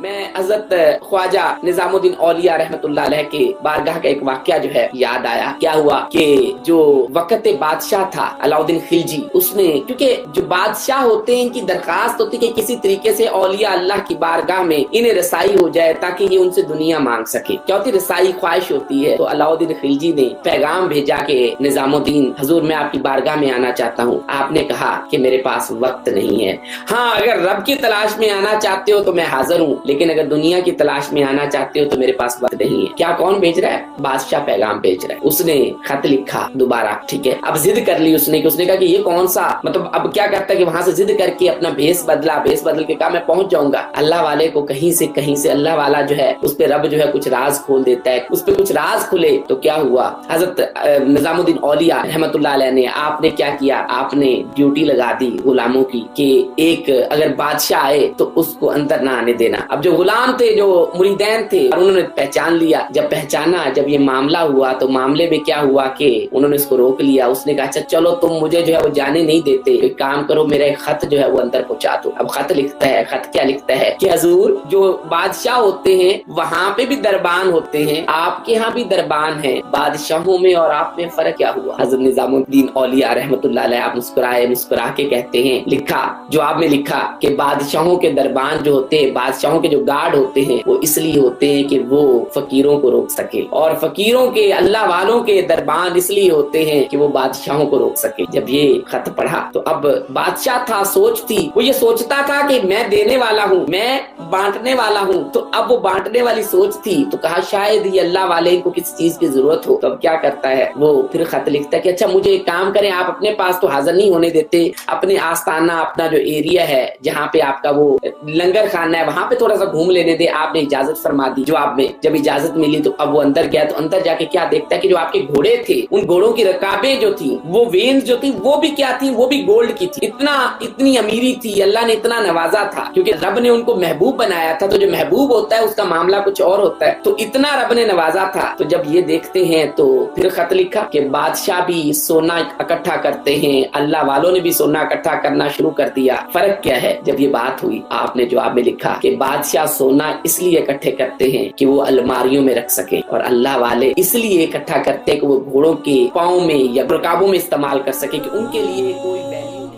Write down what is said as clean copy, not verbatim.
میں حضرت خواجہ نظامالدین اولیاء رحمتullah علیہ کے بارگاہ کا ایک واقعہ جو ہے یاد آیا۔ کیا ہوا کہ جو وقت بادشاہ تھا علاؤدین خلجی، اس نے، کیونکہ جو بادشاہ ہوتے ہیں ان کی درخواست ہوتی کہ کسی طریقے سے اولیاء اللہ کی بارگاہ میں انہیں رسائی ہو جائے تاکہ یہ ان سے دنیا مانگ سکے، کیا ہوتی رسائی خواہش ہوتی ہے۔ تو علاؤدین خلجی نے پیغام بھیجا کہ نظام الدین حضور میں آپ کی بارگاہ میں آنا چاہتا ہوں۔ آپ نے کہا کہ میرے پاس وقت نہیں ہے، ہاں اگر رب کی تلاش میں آنا چاہتے ہو تو میں حاضر ہوں، لیکن اگر دنیا کی تلاش میں آنا چاہتے ہو تو میرے پاس وقت نہیں ہے۔ کیا کون بھیج رہا ہے؟ بادشاہ پیغام بھیج رہا ہے۔ اس نے خط لکھا دوبارہ، ٹھیک ہے، اب ضد کر لی اس نے کہا کہ یہ کون سا، مطلب اب کیا کرتا ہے کہ وہاں سے ضد کر کے اپنا بھیس بدل کے کہا میں پہنچ جاؤں گا۔ اللہ والے کو کہیں سے اللہ والا جو ہے اس پہ رب جو ہے کچھ راز کھول دیتا ہے، اس پہ کچھ راز کھلے تو کیا ہوا، حضرت نظام الدین اولیاء رحمت اللہ علیہ نے، آپ نے کیا کیا، آپ نے ڈیوٹی لگا دی غلاموں کی کہ ایک اگر بادشاہ آئے تو اس کو اندر نہ آنے دینا۔ اب جو غلام تھے، جو مریدین تھے، اور انہوں نے پہچان لیا، جب پہچانا، جب یہ معاملہ ہوا تو معاملے میں کیا ہوا کہ انہوں نے اس کو روک لیا۔ اس نے کہا اچھا چلو تم مجھے جو ہے وہ جانے نہیں دیتے، ایک کام کرو میرا ایک خط جو ہے وہ اندر پہنچا دو۔ اب خط لکھتا ہے، خط کیا لکھتا ہے کہ حضور جو بادشاہ ہوتے ہیں وہاں پہ بھی دربان ہوتے ہیں، آپ کے ہاں بھی دربان ہیں، بادشاہوں میں اور آپ میں فرق کیا ہوا؟ حضرت نظام الدین اولیاء رحمت اللہ علیہ آپ مسکرا کے کہتے ہیں، لکھا جواب میں لکھا کہ بادشاہوں کے دربان جو ہوتے ہیں، بادشاہوں کے جو گارڈ ہوتے ہیں وہ اس لیے ہوتے ہیں کہ وہ فقیروں کو روک سکے، اور فقیروں کے، اللہ والوں کے دربان اس لیے ہوتے ہیں کہ وہ بادشاہوں کو روک سکے۔ جب یہ خط پڑھا تو اب بادشاہ تھا، سوچ تھی، وہ یہ سوچتا تھا کہ میں دینے والا ہوں، میں بانٹنے والا ہوں، تو اب وہ بانٹنے والی سوچ تھی، تو کہا شاید یہ اللہ والے کو کسی چیز کی ضرورت ہو۔ تو اب کیا کرتا ہے وہ، پھر خط لکھتا ہے کہ اچھا مجھے ایک کام کریں، آپ اپنے پاس تو حاضر نہیں ہونے دیتے، اپنے آستانہ، اپنا جو ایریا ہے جہاں پہ آپ کا وہ لنگر خانہ ہے وہاں پہ تھوڑا سا گھوم لینے دے۔ آپ نے اجازت فرما دی۔ جواب میں جب اجازت ملی تو اب وہ اندر گیا، تو اندر جا کے کیا دیکھتا ہے کہ جو آپ کے گھوڑے تھے، ان گھوڑوں کی رکابیں جو تھی، وہ وینز جو تھی، وہ بھی کیا تھی، وہ بھی گولڈ کی تھی۔ اتنی امیری تھی، اللہ نے اتنا نوازا تھا، کیونکہ رب نے ان کو محبوب بنایا تھا، تو جو محبوب ہوتا ہے اس کا معاملہ کچھ اور ہوتا ہے، تو اتنا رب نے نوازا تھا۔ تو جب یہ دیکھتے ہیں تو پھر خط لکھا کہ بادشاہ بھی سونا اکٹھا کرتے ہیں، اللہ والوں نے بھی سونا اکٹھا کرنا شروع کر دیا، فرق کیا ہے؟ جب یہ بات ہوئی آپ نے جواب میں لکھا کہ بادشاہ سونا اس لیے اکٹھے کرتے ہیں کہ وہ الماریوں میں رکھ سکے، اور اللہ والے اس لیے اکٹھا کرتے ہیں کہ وہ گھوڑوں کے پاؤں میں یا رکابوں میں استعمال کر سکے، کہ ان کے لیے کوئی